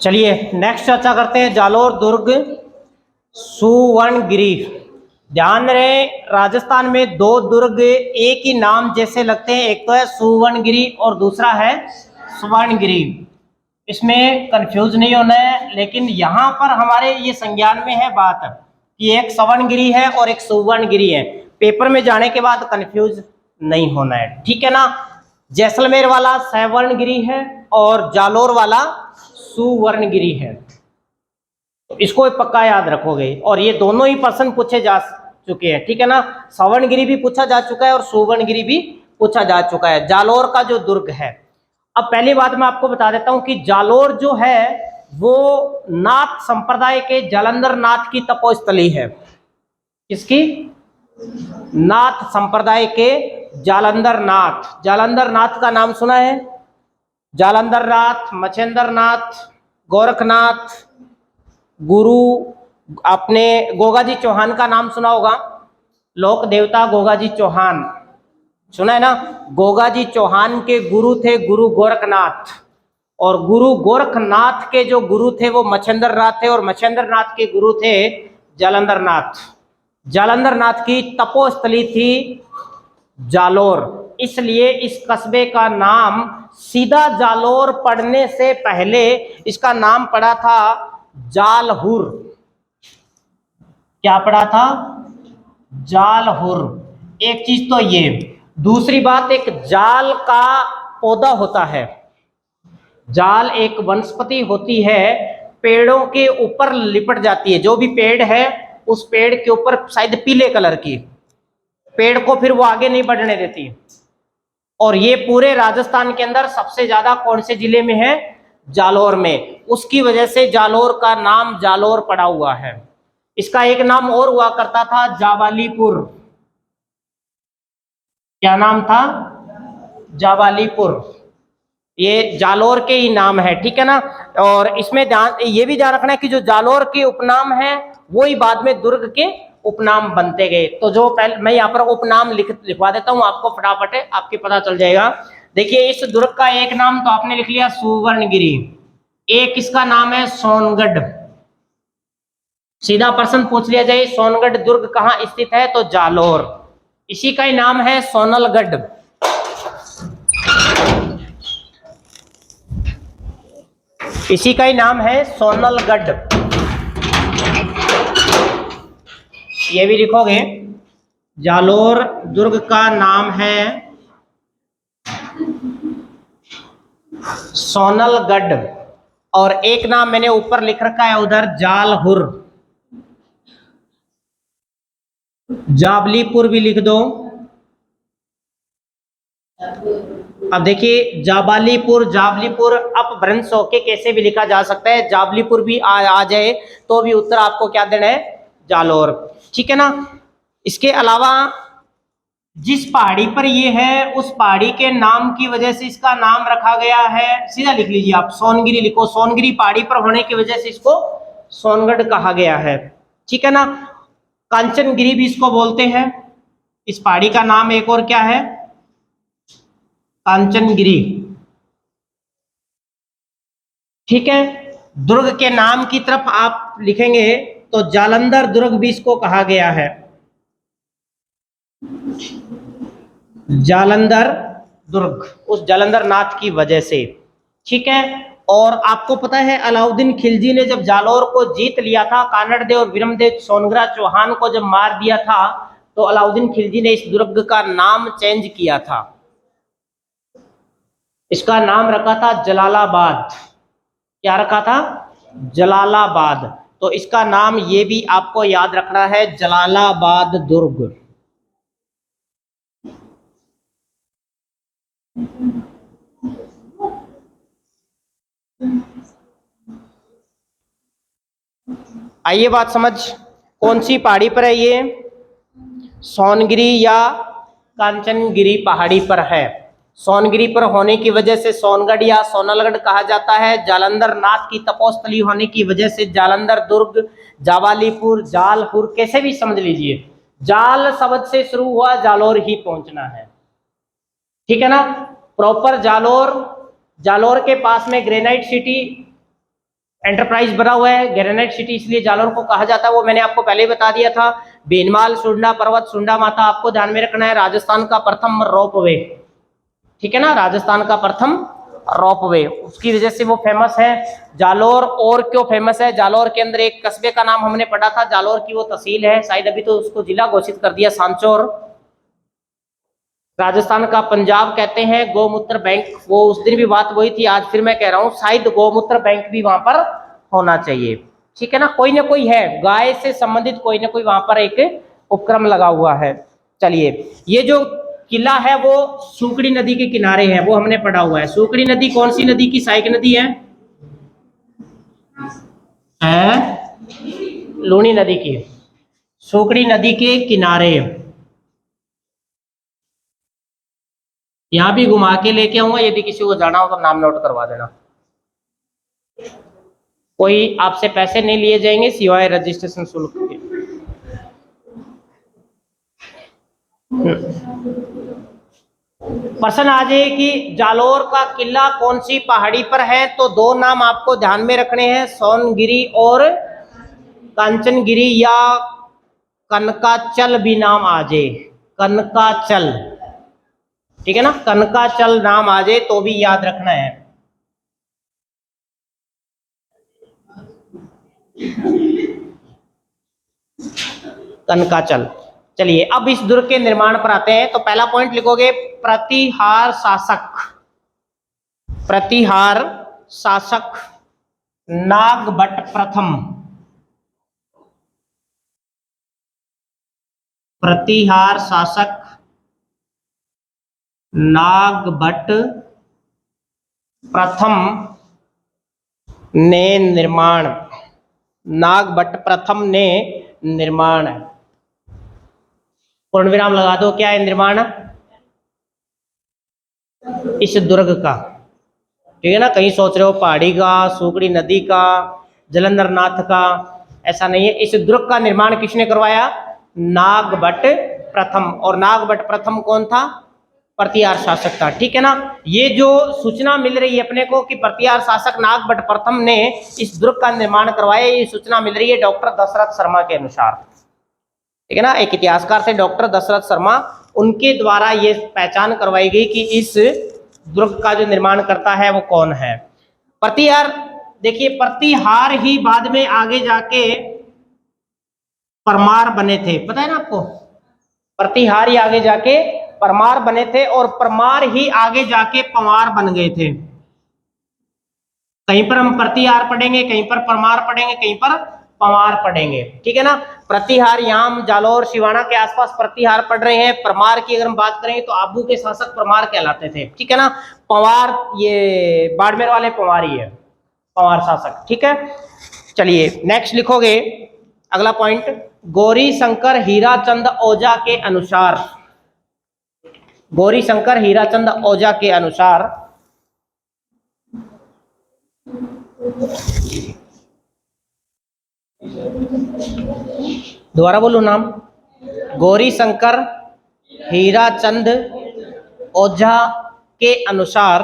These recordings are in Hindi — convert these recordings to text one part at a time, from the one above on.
चलिए नेक्स्ट चर्चा करते हैं जालोर दुर्ग सुवर्णगिरी। ध्यान रहे राजस्थान में दो दुर्ग एक ही नाम जैसे लगते हैं, एक तो है सुवर्णगिरी और दूसरा है स्वर्णगिरी। इसमें कंफ्यूज नहीं होना है, लेकिन यहाँ पर हमारे ये संज्ञान में है बात कि एक स्वर्णगिरी है और एक सुवर्णगिरी है। पेपर में जाने के बाद कंफ्यूज नहीं होना है, ठीक है ना। जैसलमेर वाला सवर्णगिरी है और जालोर वाला सुवर्णगिरी है, तो इसको पक्का याद रखोगे। और ये दोनों ही प्रश्न पूछे जा चुके हैं, ठीक है ना। सवर्णगिरी भी पूछा जा चुका है और सुवर्णगिरी भी पूछा जा चुका है। जालोर का जो दुर्ग है, अब पहली बात मैं आपको बता देता हूं कि जालोर जो है वो नाथ संप्रदाय के जालंधर नाथ की तपोस्थली है। किसकी? नाथ संप्रदाय के जालंधर नाथ। जालंधर नाथ का नाम सुना है? जालंधर नाथ, मच्छेंद्र नाथ, गोरखनाथ, गुरु, आपने गोगाजी चौहान का नाम सुना होगा, लोक देवता गोगाजी चौहान सुना है ना। गोगाजी चौहान के गुरु थे गुरु गोरखनाथ, और गुरु गोरखनाथ के जो गुरु थे वो मच्छेंद्र नाथ थे, और मच्छेंद्र नाथ के गुरु थे जालंधर नाथ। जालंधर नाथ की तपोस्थली थी जालोर, इसलिए इस कस्बे का नाम सीधा जालोर पढ़ने से पहले इसका नाम पड़ा था जालहुर। क्या पड़ा था? जालहुर। एक चीज तो ये, दूसरी बात, एक जाल का पौधा होता है। जाल एक वनस्पति होती है, पेड़ों के ऊपर लिपट जाती है। जो भी पेड़ है उस पेड़ के ऊपर शायद पीले कलर की, पेड़ को फिर वो आगे नहीं बढ़ने देती। और ये पूरे राजस्थान के अंदर सबसे ज्यादा कौन से जिले में है? जालोर में। उसकी वजह से जालोर का नाम जालोर पड़ा हुआ है। इसका एक नाम और हुआ करता था, जावालीपुर। क्या नाम था? जावालीपुर। ये जालोर के ही नाम है, ठीक है ना। और इसमें ध्यान ये भी ध्यान रखना है कि जो जालोर के उपनाम है वो ही बाद में दुर्ग के उपनाम बनते गए। तो जो पहले मैं यहाँ पर उपनाम लिखवा देता हूँ आपको, फटाफट आपके पता चल जाएगा। देखिए इस दुर्ग का एक नाम तो आपने लिख लिया सुवर्णगिरी, एक इसका नाम है सोनगढ़। सीधा प्रश्न पूछ लिया जाए सोनगढ़ दुर्ग कहाँ स्थित है, तो जालोर। इसी का ही नाम है सोनलगढ़। इसी का ही नाम है सोनलगढ़। ये भी लिखोगे, जालोर दुर्ग का नाम है सोनलगढ़, और एक नाम मैंने ऊपर लिख रखा है उधर जालहुर। जाबलीपुर भी लिख दो। अब देखिए जाबालीपुर, जाबलीपुर अपभ्रंश होके कैसे भी लिखा जा सकता है, जाबलीपुर भी आ जाए तो भी उत्तर आपको क्या देना है? जालोर, ठीक है ना। इसके अलावा जिस पहाड़ी पर ये है उस पहाड़ी के नाम की वजह से इसका नाम रखा गया है, सीधा लिख लीजिए आप, सोनगिरी लिखो। सोनगिरी पहाड़ी पर होने की वजह से इसको सोनगढ़ कहा गया है, ठीक है ना। कांचनगिरी भी इसको बोलते हैं। इस पहाड़ी का नाम एक और क्या है? कांचनगिरी, ठीक है। दुर्ग के नाम की तरफ आप लिखेंगे तो जालंधर दुर्ग भी इसको कहा गया है, जालंधर दुर्ग, उस जालंधर नाथ की वजह से, ठीक है। और आपको पता है अलाउद्दीन खिलजी ने जब जालोर को जीत लिया था, कानड़देव और विरमदेव सोनग्रा चौहान को जब मार दिया था, तो अलाउद्दीन खिलजी ने इस दुर्ग का नाम चेंज किया था। इसका नाम रखा था जलालाबाद। क्या रखा था? जलालाबाद। तो इसका नाम ये भी आपको याद रखना है, जलालाबाद दुर्ग। आइए बात समझ, कौन सी पहाड़ी पर है ये? सोनगिरी या कांचनगिरी पहाड़ी पर है। सोनगिरी पर होने की वजह से सोनगढ़ या सोनलगढ़ कहा जाता है। जालंधर नाथ की तपोस्थली होने की वजह से जालंधर दुर्ग, जावालीपुर, जालपुर, कैसे भी समझ लीजिए। जाल शब्द से शुरू हुआ, जालोर ही पहुंचना है, ठीक है ना। प्रॉपर जालोर, जालोर के पास में ग्रेनाइट सिटी एंटरप्राइज बना हुआ है। ग्रेनाइट सिटी इसलिए जालौर को कहा जाता है, वो मैंने आपको पहले ही बता दिया था। बेनमाल, सुंडा पर्वत, सुंडा माता आपको ध्यान में रखना है। राजस्थान का प्रथम रोपवे, ठीक है ना, राजस्थान का प्रथम रोपवे, उसकी वजह से वो फेमस है। जालौर और क्यों फेमस है? जालौर के अंदर एक कस्बे का नाम हमने पढ़ा था, जालौर की वो तहसील है, शायद अभी तो उसको जिला घोषित कर दिया, सांचौर। राजस्थान का पंजाब कहते हैं। गौमूत्र बैंक, वो उस दिन भी बात वही थी, आज फिर मैं कह रहा हूँ, शायद गौमूत्र बैंक भी वहां पर होना चाहिए, ठीक है ना, कोई ना कोई है, गाय से संबंधित कोई ना कोई वहां पर एक उपक्रम लगा हुआ है। चलिए, ये जो किला है वो सूकड़ी नदी के किनारे है, वो हमने पढ़ा हुआ है। सूकड़ी नदी कौन सी नदी की सहायक नदी है? लूनी नदी की, सूकड़ी नदी के किनारे। यहां भी घुमा के लेके आऊंगा, यदि किसी को जाना हो तो नाम नोट करवा देना। कोई आपसे पैसे नहीं लिए जाएंगे सिवाय रजिस्ट्रेशन शुल्क के। प्रश्न आ जाए कि जालौर का किला कौन सी पहाड़ी पर है, तो दो नाम आपको ध्यान में रखने हैं, सोनगिरी और कांचनगिरी, या कनकाचल भी नाम आ जाए, कनकाचल, ठीक है ना, कनकाचल नाम आ जाए तो भी याद रखना है। कनकाचल। चलिए, अब इस दुर्ग के निर्माण पर आते हैं, तो पहला पॉइंट लिखोगे, प्रतिहार शासक, प्रतिहार शासक नागभट्ट प्रथम, प्रतिहार शासक नागभट्ट प्रथम ने निर्माण, नागभट्ट प्रथम ने निर्माण, पूर्ण विराम लगा दो, क्या है निर्माण? इस दुर्ग का, ठीक है ना, कहीं सोच रहे हो पहाड़ी का, सूकड़ी नदी का, जलंधर नाथ का, ऐसा नहीं है। इस दुर्ग का निर्माण किसने करवाया? नागभट्ट प्रथम। और नागभट्ट प्रथम कौन था? प्रतिहार शासक था, ठीक है ना। ये जो सूचना मिल रही है अपने को कि प्रतिहार शासक नागभट्ट प्रथम ने इस दुर्ग का निर्माण करवाया, ये सूचना मिल रही है डॉक्टर दशरथ शर्मा के अनुसार, ठीक है ना, एक इतिहासकार थे डॉक्टर दशरथ शर्मा, उनके द्वारा ये पहचान करवाई गई कि इस दुर्ग का जो निर्माण करता है वो कौन है। प्रतिहार, देखिए प्रतिहार ही बाद में आगे जाके परमार बने थे, पता है ना आपको, प्रतिहार ही आगे जाके परमार बने थे, और परमार ही आगे जाके पंवार बन गए थे। कहीं पर हम प्रतिहार पढ़ेंगे, कहीं पर परमार पढ़ेंगे, कहीं पर पंवार पढ़ेंगे, ठीक है ना। प्रतिहार यहाँ हम जालौर सिवाना के आसपास प्रतिहार पढ़ रहे हैं। परमार की अगर हम बात करें तो आबू के शासक परमार कहलाते थे, ठीक है ना। पंवार ये बाड़मेर वाले पंवार ही है, पंवार शासक, ठीक है। चलिए नेक्स्ट लिखोगे, अगला पॉइंट, गौरी शंकर हीराचंद ओझा के अनुसार, गौरी शंकर हीराचंद ओझा के अनुसार, दोबारा बोलो नाम, गौरी शंकर हीराचंद ओझा के अनुसार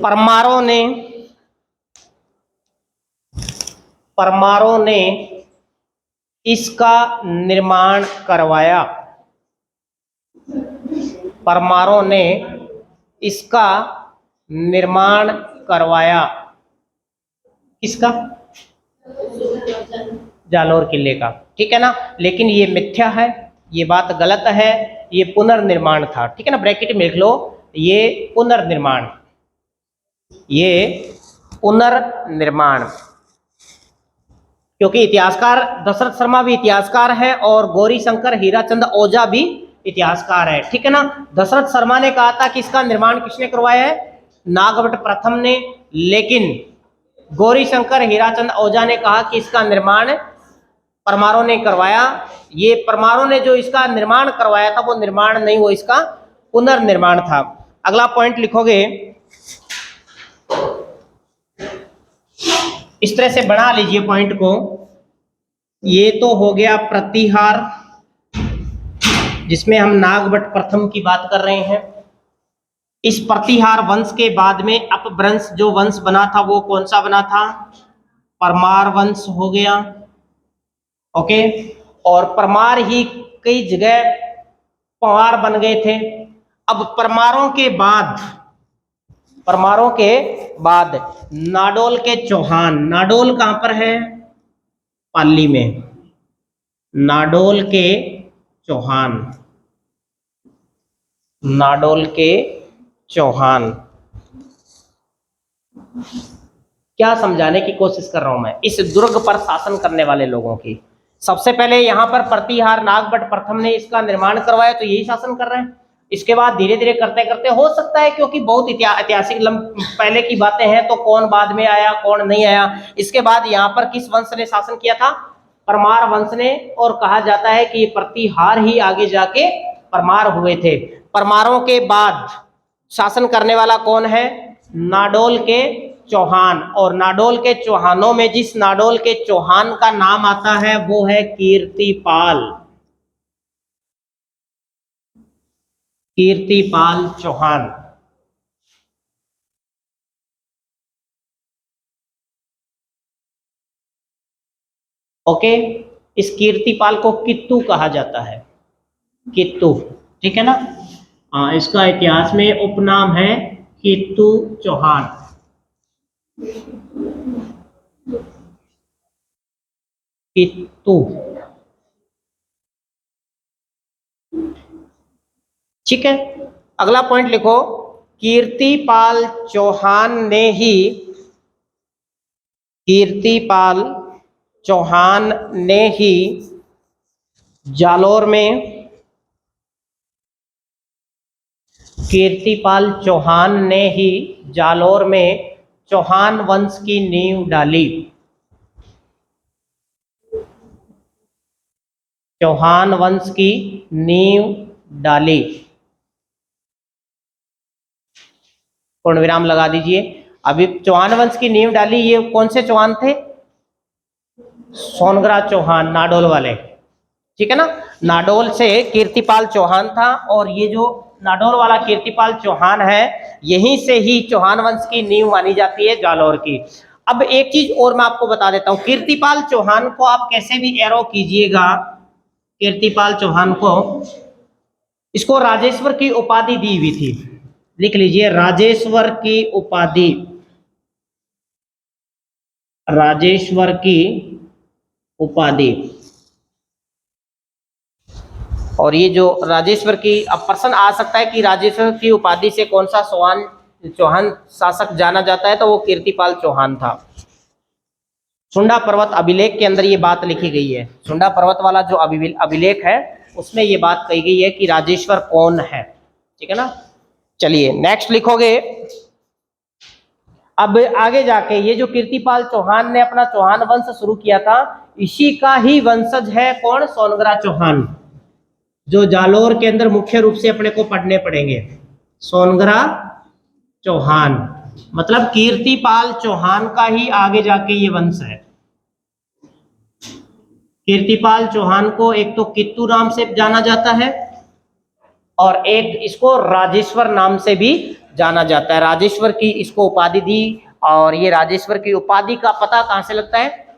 परमारों ने इसका निर्माण करवाया, परमारों ने इसका निर्माण करवाया, किसका? जालौर किले का, ठीक है ना। लेकिन ये मिथ्या है, ये बात गलत है, ये पुनर्निर्माण था, ठीक है ना, ब्रैकेट में लिख लो, ये पुनर्निर्माण, ये पुनर्निर्माण, क्योंकि इतिहासकार दशरथ शर्मा भी इतिहासकार है और गौरी शंकर हीराचंद ओझा भी इतिहासकार है, ठीक है ना। दशरथ शर्मा ने कहा था कि इसका निर्माण किसने करवाया है? नागभट्ट प्रथम ने, लेकिन गौरी शंकर हीराचंद ओझा ने कहा कि इसका निर्माण परमारों ने करवाया। ये परमारों ने जो इसका निर्माण करवाया था वो निर्माण नहीं, वो इसका पुनर्निर्माण था। अगला पॉइंट लिखोगे, इस तरह से बना लीजिए पॉइंट को, ये तो हो गया प्रतिहार, जिसमें हम नागभट्ट प्रथम की बात कर रहे हैं। इस प्रतिहार वंश के बाद में अपभ्रंश जो वंश बना था वो कौन सा बना था? परमार वंश हो गया। ओके, और परमार ही कई जगह पंवार बन गए थे। अब परमारों के बाद नाडोल के चौहान, नाडोल कहां पर है? पाली में। नाडोल के चौहान, नाडोल के चौहान। क्या समझाने की कोशिश कर रहा हूं मैं? इस दुर्ग पर शासन करने वाले लोगों की सबसे पहले यहां पर प्रतिहार नागभट्ट प्रथम ने इसका निर्माण करवाया, तो यही शासन कर रहे हैं। इसके बाद धीरे धीरे करते करते हो सकता है, क्योंकि बहुत ऐतिहासिक पहले की बातें हैं, तो कौन बाद में आया कौन नहीं आया। इसके बाद यहाँ पर किस वंश ने शासन किया था? परमार वंश ने। और कहा जाता है कि ये प्रतिहार ही आगे जाके परमार हुए थे। परमारों के बाद शासन करने वाला कौन है? नाडोल के चौहान। और नाडोल के चौहानों में जिस नाडोल के चौहान का नाम आता है वो है कीर्तिपाल, कीर्तिपाल चौहान। ओके, इस कीर्तिपाल को कित्तू कहा जाता है, कित्तू, ठीक है ना। इसका इतिहास में उपनाम है कित्तू चौहान। कित्तू, ठीक है। अगला पॉइंट लिखो, कीर्तिपाल चौहान ने ही, कीर्तिपाल चौहान ने ही जालोर में, कीर्तिपाल चौहान ने ही जालोर में चौहान वंश की नींव डाली। चौहान वंश की नींव डाली। पूर्ण विराम लगा दीजिए। अभी चौहान वंश की नींव डाली, ये कौन से चौहान थे? सोनग्रा चौहान, नाडोल वाले, ठीक है ना। नाडोल से कीर्तिपाल चौहान था, और ये जो नाडोल वाला कीर्तिपाल चौहान है, यहीं से ही चौहान वंश की नींव मानी जाती है जालौर की। अब एक चीज और मैं आपको बता देता हूं, कीर्तिपाल चौहान को आप कैसे भी एरो कीजिएगा, कीर्तिपाल चौहान को, इसको राजेश्वर की उपाधि दी हुई थी, लिख लीजिए, राजेश्वर की उपाधि, राजेश्वर की उपाधि। और ये जो राजेश्वर की, अब प्रश्न आ सकता है कि राजेश्वर की उपाधि से कौन सा चौहान शासक जाना जाता है, तो वो कीर्तिपाल चौहान था। सुंडा पर्वत अभिलेख के अंदर ये बात लिखी गई है, सुंडा पर्वत वाला जो अभिलेख है उसमें ये बात कही गई है कि राजेश्वर कौन है, ठीक है ना। चलिए नेक्स्ट लिखोगे। अब आगे जाके ये जो कीर्तिपाल चौहान ने अपना चौहान वंश शुरू किया था, इसी का ही वंशज है कौन? सोनग्रा चौहान, जो जालोर के अंदर मुख्य रूप से अपने को पढ़ने पड़ेंगे। सोनग्रा चौहान मतलब कीर्तिपाल चौहान का ही आगे जाके ये वंश है। कीर्तिपाल चौहान को एक तो कित्तू नाम से जाना जाता है, और एक इसको राजेश्वर नाम से भी जाना जाता है। राजेश्वर की इसको उपाधि दी, और ये राजेश्वर की उपाधि का पता कहां से लगता है?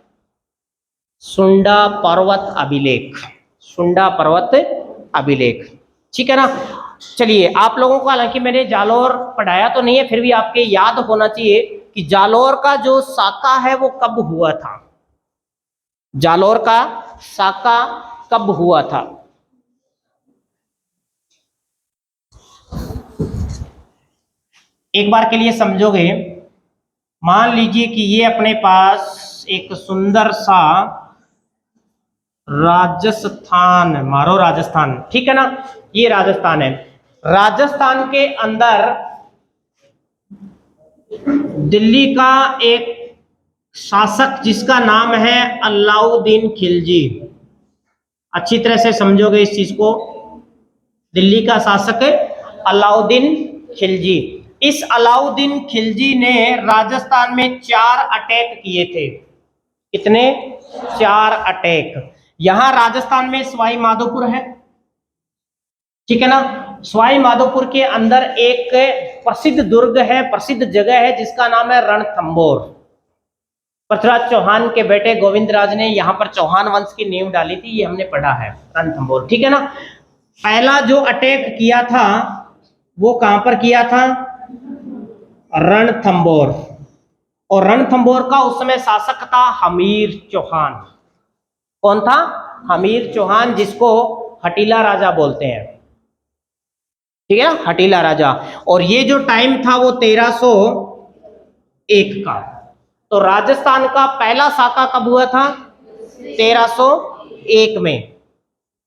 सुंडा पर्वत अभिलेख, सुंडा पर्वत अभिलेख, ठीक है ना। चलिए, आप लोगों को हालांकि मैंने जालोर पढ़ाया तो नहीं है, फिर भी आपके याद होना चाहिए कि जालोर का जो साका है वो कब हुआ था, जालोर का साका कब हुआ था। एक बार के लिए समझोगे, मान लीजिए कि ये अपने पास एक सुंदर सा राजस्थान, मारो राजस्थान, ठीक है ना, ये राजस्थान है। राजस्थान के अंदर दिल्ली का एक शासक जिसका नाम है अलाउद्दीन खिलजी, अच्छी तरह से समझोगे इस चीज को, दिल्ली का शासक अलाउद्दीन खिलजी। इस अलाउद्दीन खिलजी ने राजस्थान में 4 अटैक किए थे। कितने? 4 अटैक। यहां राजस्थान में सवाई माधोपुर है, ठीक है ना, सवाई माधोपुर के अंदर एक प्रसिद्ध दुर्ग है, प्रसिद्ध जगह है जिसका नाम है रणथंभौर। पृथ्वीराज चौहान के बेटे गोविंदराज ने यहाँ पर चौहान वंश की नींव डाली थी, ये हमने पढ़ा है रणथंभौर, ठीक है ना। पहला जो अटैक किया था वो कहां पर किया था? रणथंभौर। और रणथंभौर का उस समय शासक था हमीर चौहान। कौन था? हमीर चौहान, जिसको हटीला राजा बोलते हैं, ठीक है ना, हटीला राजा। और ये जो टाइम था वो 1301 का। तो राजस्थान का पहला साका कब हुआ था? 1301 में।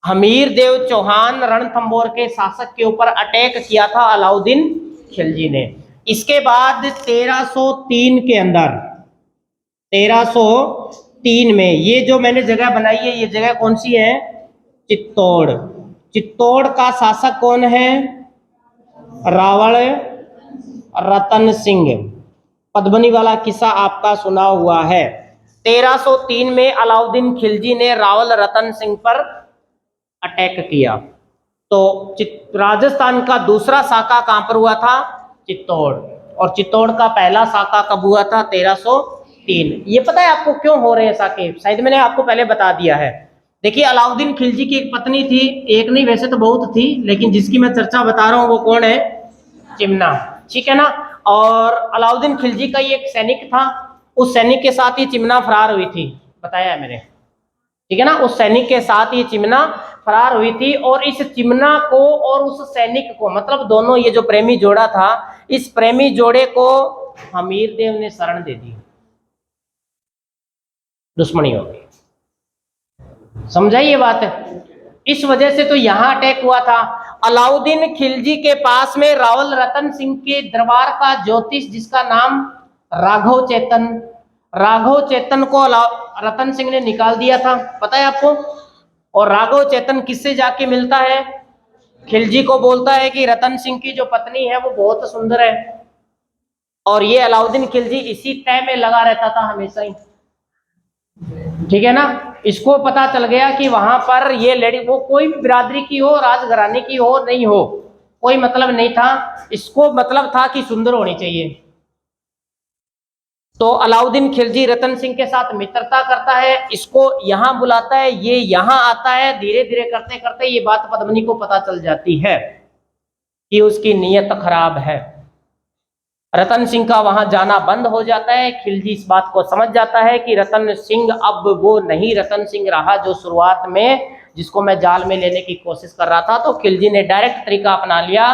हमीर देव चौहान रणथंभौर के शासक के ऊपर अटैक किया था अलाउद्दीन खिलजी ने। इसके बाद 1303 के अंदर, 1303 में ये जो मैंने जगह बनाई है, ये जगह कौन सी है? चित्तौड़। चित्तौड़ का शासक कौन है? रावण रतन सिंह। पद्मनी वाला किस्सा आपका सुना हुआ है। 1303 में अलाउद्दीन खिलजी ने रावल रतन सिंह पर अटैक किया। तो राजस्थान का दूसरा साका कहां पर हुआ था? चित्तौड़। और चित्तौड़ का पहला साका कब हुआ था? 1303। ये पता है आपको क्यों हो रहे हैं साके? शायद मैंने आपको पहले बता दिया है। देखिए, अलाउद्दीन खिलजी की एक पत्नी थी, एक नहीं वैसे तो बहुत थी, लेकिन जिसकी मैं चर्चा बता रहा हूं वो कौन है? चिमना, ठीक है ना। और अलाउद्दीन खिलजी का ही एक सैनिक था, उस सैनिक के साथ ही चिमना फरार हुई थी, बताया है मैंने, ठीक है ना। उस सैनिक के साथ ये चिमना फरार हुई थी। और इस चिमना को और उस सैनिक को, मतलब दोनों ये जो प्रेमी जोड़ा था, इस प्रेमी जोड़े को हमीर देव ने शरण दे दी, दुश्मनी हो गई। समझाइए बात है। इस वजह से तो यहां अटैक हुआ था। अलाउद्दीन खिलजी के पास में रावल रतन सिंह के दरबार का ज्योतिष, जिसका नाम राघव चेतन, राघव चेतन को रतन सिंह ने निकाल दिया था, पता है आपको। और राघव चेतन किससे जाके मिलता है? खिलजी को बोलता है कि रतन सिंह की जो पत्नी है वो बहुत सुंदर है। और ये अलाउद्दीन खिलजी इसी तय में लगा रहता था हमेशा ही, ठीक है ना। इसको पता चल गया कि वहां पर ये लेडी, वो कोई भी बिरादरी की हो, राजघराने की हो, नहीं हो, कोई मतलब नहीं था, इसको मतलब था कि सुंदर होनी चाहिए। तो अलाउद्दीन खिलजी रतन सिंह के साथ मित्रता करता है, इसको यहां बुलाता है, ये यहां आता है। धीरे धीरे करते करते ये बात पद्मिनी को पता चल जाती है कि उसकी नीयत खराब है। रतन सिंह का वहां जाना बंद हो जाता है। खिलजी इस बात को समझ जाता है कि रतन सिंह अब वो नहीं रतन सिंह रहा जो शुरुआत में, जिसको मैं जाल में लेने की कोशिश कर रहा था। तो खिलजी ने डायरेक्ट तरीका अपना लिया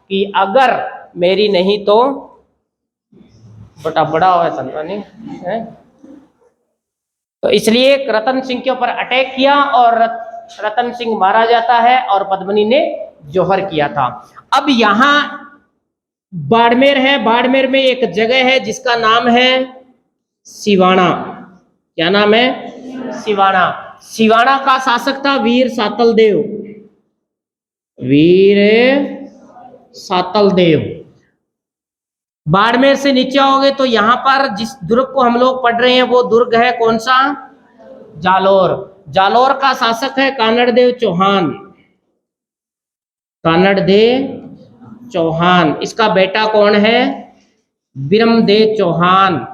कि अगर मेरी नहीं तो बड़ा बड़ा हुआ संतानी है। तो इसलिए रतन सिंह के ऊपर अटैक किया और रतन सिंह मारा जाता है और पद्मिनी ने जोहर किया था। अब यहां बाड़मेर है, बाड़मेर में एक जगह है जिसका नाम है सिवाना। क्या नाम है? सिवाना। सिवाना का शासक था वीर सातल देव, वीर सातल देव। बाड़मेर से नीचे आओगे तो यहां पर जिस दुर्ग को हम लोग पढ़ रहे हैं वो दुर्ग है कौन सा? जालोर। जालोर का शासक है कानड़देव चौहान, कानड़देव चौहान। इसका बेटा कौन है? बिरमदेव चौहान।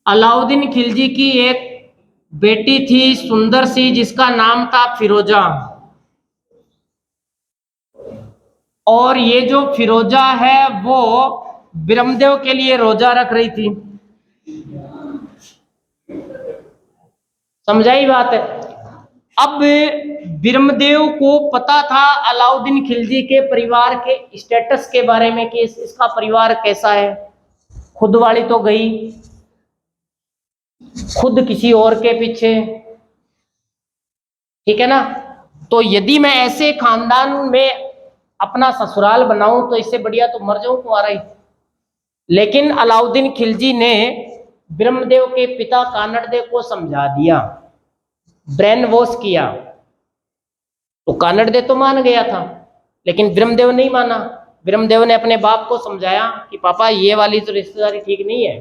अलाउद्दीन खिलजी की एक बेटी थी सुंदर सी, जिसका नाम था फिरोजा। और ये जो फिरोजा है वो बिरमदेव के लिए रोजा रख रही थी। समझाई बात है। अब बिरमदेव को पता था अलाउद्दीन खिलजी के परिवार के स्टेटस के बारे में कि इसका परिवार कैसा है। खुद वाली तो गई, खुद किसी और के पीछे, ठीक है ना। तो यदि मैं ऐसे खानदान में अपना ससुराल बनाऊं तो इससे बढ़िया तो मर जाऊं तुम्हारा ही। लेकिन अलाउद्दीन खिलजी ने ब्रह्मदेव के पिता कानड़देव को समझा दिया, ब्रेन वॉश किया। तो कानड़देव तो मान गया था, लेकिन ब्रह्मदेव नहीं माना। ब्रह्मदेव ने अपने बाप को समझाया कि पापा ये वाली तो रिश्तेदारी ठीक नहीं है,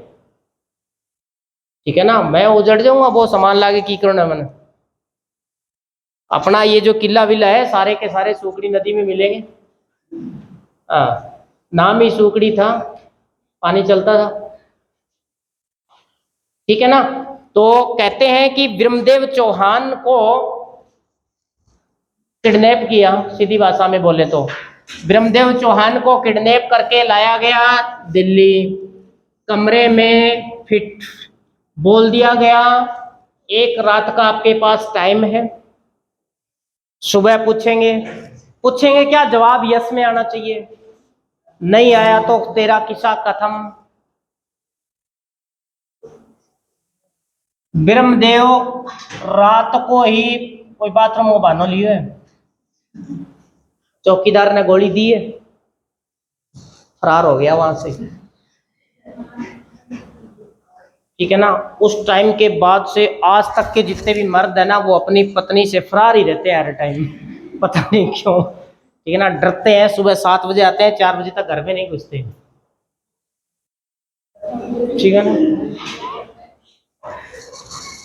ठीक है ना, मैं उजड़ जाऊंगा, वो सामान लाके की करना मैंने। अपना ये जो किला विला है सारे के सारे सूकड़ी नदी में मिलेंगे। हाँ, नाम ही सूकड़ी था, पानी चलता था। ठीक है ना। तो कहते हैं कि ब्रह्मदेव चौहान को किडनैप किया, सीधी भाषा में बोले तो ब्रह्मदेव चौहान को किडनैप करके लाया गया दिल्ली। कमरे में फिट बोल दिया गया, एक रात का आपके पास टाइम है, सुबह पूछेंगे। पूछेंगे क्या, जवाब यस में आना चाहिए, नहीं आया तो तेरा किस्सा खत्म। ब्रह्मदेव रात को ही कोई बाथरूम वो बहाना लिए है, चौकीदार ने गोली दी है, फरार हो गया वहां से। ठीक है ना। उस टाइम के बाद से आज तक के जितने भी मर्द है ना, वो अपनी पत्नी से फरार ही रहते हैं हर टाइम, पता नहीं क्यों। ठीक है ना, डरते हैं। सुबह 7 बजे आते हैं, 4 बजे तक घर में नहीं घुसते। ठीक है ना।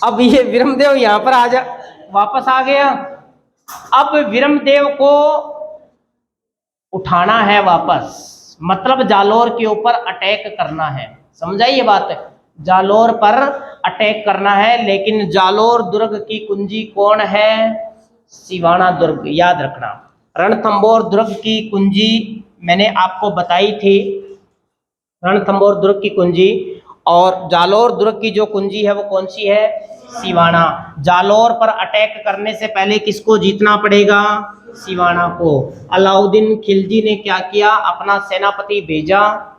अब ये ब्रह्मदेव यहाँ पर वापस आ गया। अब ब्रह्मदेव को उठाना है वापस, मतलब जालोर के ऊपर अटैक करना है। समझाइए बात, जालोर पर अटैक करना है। लेकिन जालोर दुर्ग की कुंजी कौन है? सिवाना दुर्ग, याद रखना। रणथंबोर दुर्ग की कुंजी मैंने आपको बताई थी, रणथंबोर दुर्ग की कुंजी। और जालोर दुर्ग की जो कुंजी है वो कौन सी है? सिवाना। जालोर पर अटैक करने से पहले किसको जीतना पड़ेगा? सिवाना को। अलाउद्दीन खिलजी ने क्या किया, अपना सेनापति भेजा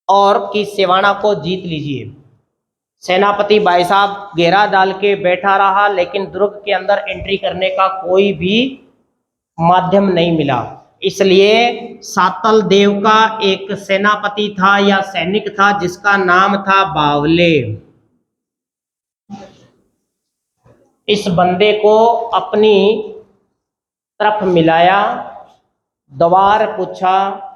और कि सिवाना को जीत लीजिए। सेनापति भाई साहब घेरा डाल के बैठा रहा, लेकिन दुर्ग के अंदर एंट्री करने का कोई भी माध्यम नहीं मिला। इसलिए सातल देव का एक सेनापति था या सैनिक था जिसका नाम था बावले। इस बंदे को अपनी तरफ मिलाया, दवार पूछा,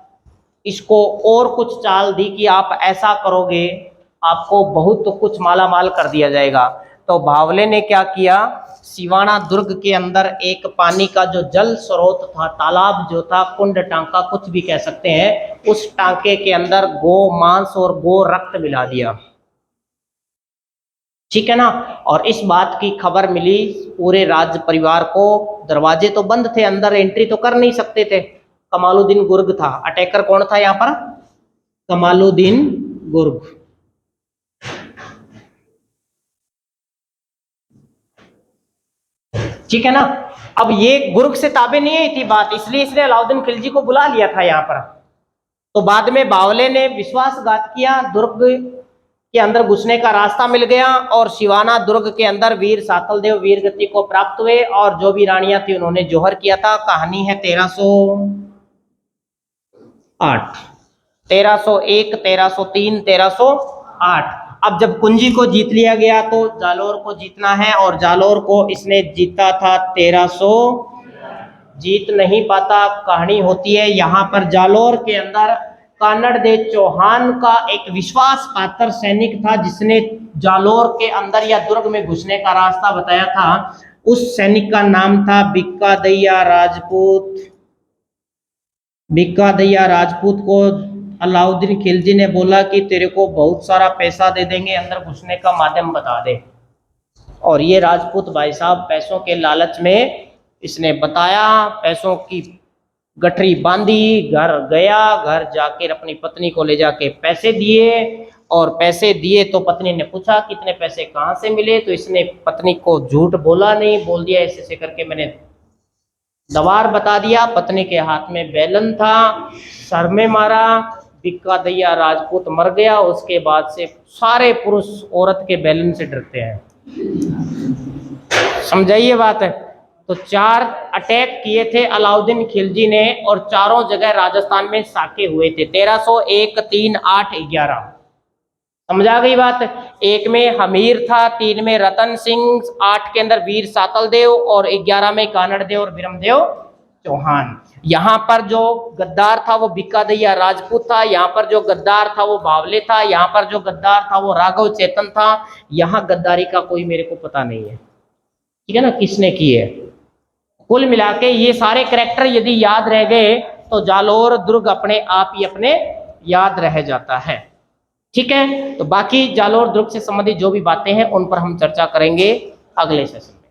इसको और कुछ चाल दी कि आप ऐसा करोगे आपको बहुत कुछ माला माल कर दिया जाएगा। तो बावले ने क्या किया, सिवाना दुर्ग के अंदर एक पानी का जो जल स्रोत था, तालाब जो था, कुंड टांका कुछ भी कह सकते हैं, उस टांके के अंदर गो मांस और गो रक्त मिला दिया। ठीक है ना। और इस बात की खबर मिली पूरे राज परिवार को। दरवाजे तो बंद थे, अंदर एंट्री तो कर नहीं सकते थे। कमालुद्दीन गुर्ग था अटैकर। कौन था यहाँ पर? कमालुद्दीन गुर्ग। ठीक है ना। अब ये गुर्ग से ताबे नहीं आई थी बात, इसलिए इसने अलाउद्दीन खिलजी को बुला लिया था यहाँ पर। तो बाद में बावले ने विश्वासघात किया, दुर्ग के अंदर घुसने का रास्ता मिल गया और सिवाना दुर्ग के अंदर वीर सातलदेव वीर गति को प्राप्त हुए और जो भी रानियां थी उन्होंने जोहर किया था। कहानी है 1308, 1301, 1303, 1308। अब जब कुंजी को जीत लिया गया तो जालोर को जीतना है, और जालोर को इसने जीता था 1300। जीत नहीं पाता। कहानी होती है यहाँ पर जालोर के अंदर कानड़ देव चौहान का एक विश्वास पात्र सैनिक था जिसने जालोर के अंदर या दुर्ग में घुसने का रास्ता बताया था। उस सैनिक का नाम था बिक्कादैया राजपूत। बिक्कादैया राजपूत को अलाउद्दीन खिलजी ने बोला कि तेरे को बहुत सारा पैसा दे देंगे, अंदर घुसने का माध्यम बता दे। और ये राजपूत भाई साहब पैसों के लालच में इसने बताया, पैसों की गठरी बांधी, घर गया, घर जाकर अपनी पत्नी को ले जाके पैसे दिए। और पैसे दिए तो पत्नी ने पूछा कितने पैसे कहाँ से मिले, तो इसने पत्नी को झूठ बोला नहीं, बोल दिया ऐसे ऐसे करके मैंने दवार बता दिया। पत्नी के हाथ में बैलन था, सर में मारा, बिक्कादैया राजपूत मर गया। उसके बाद से सारे पुरुष औरत के बैलन से डरते हैं। समझाइए बात है। तो 4 अटैक किए थे अलाउद्दीन खिलजी ने और चारों जगह राजस्थान में साके हुए थे। 1301, 3, 8, 11। समझा गई बात। 1 में हमीर था, 3 में रतन सिंह, 8 के अंदर वीर सातलदेव और 11 में कानड़ देव और ब्रह्मदेव चौहान। यहाँ पर जो गद्दार था वो बिक्कादैया राजपूत था, यहाँ पर जो गद्दार था वो बावले था, यहाँ पर जो गद्दार था वो राघव चेतन था। यहाँ गद्दारी का कोई मेरे को पता नहीं है। ठीक है ना, किसने की है। कुल मिला के ये सारे कैरेक्टर यदि याद रह गए तो जालोर दुर्ग अपने आप ही अपने याद रह जाता है। ठीक है, तो बाकी जालोर दुर्ग से संबंधित जो भी बातें हैं उन पर हम चर्चा करेंगे अगले सेशन में।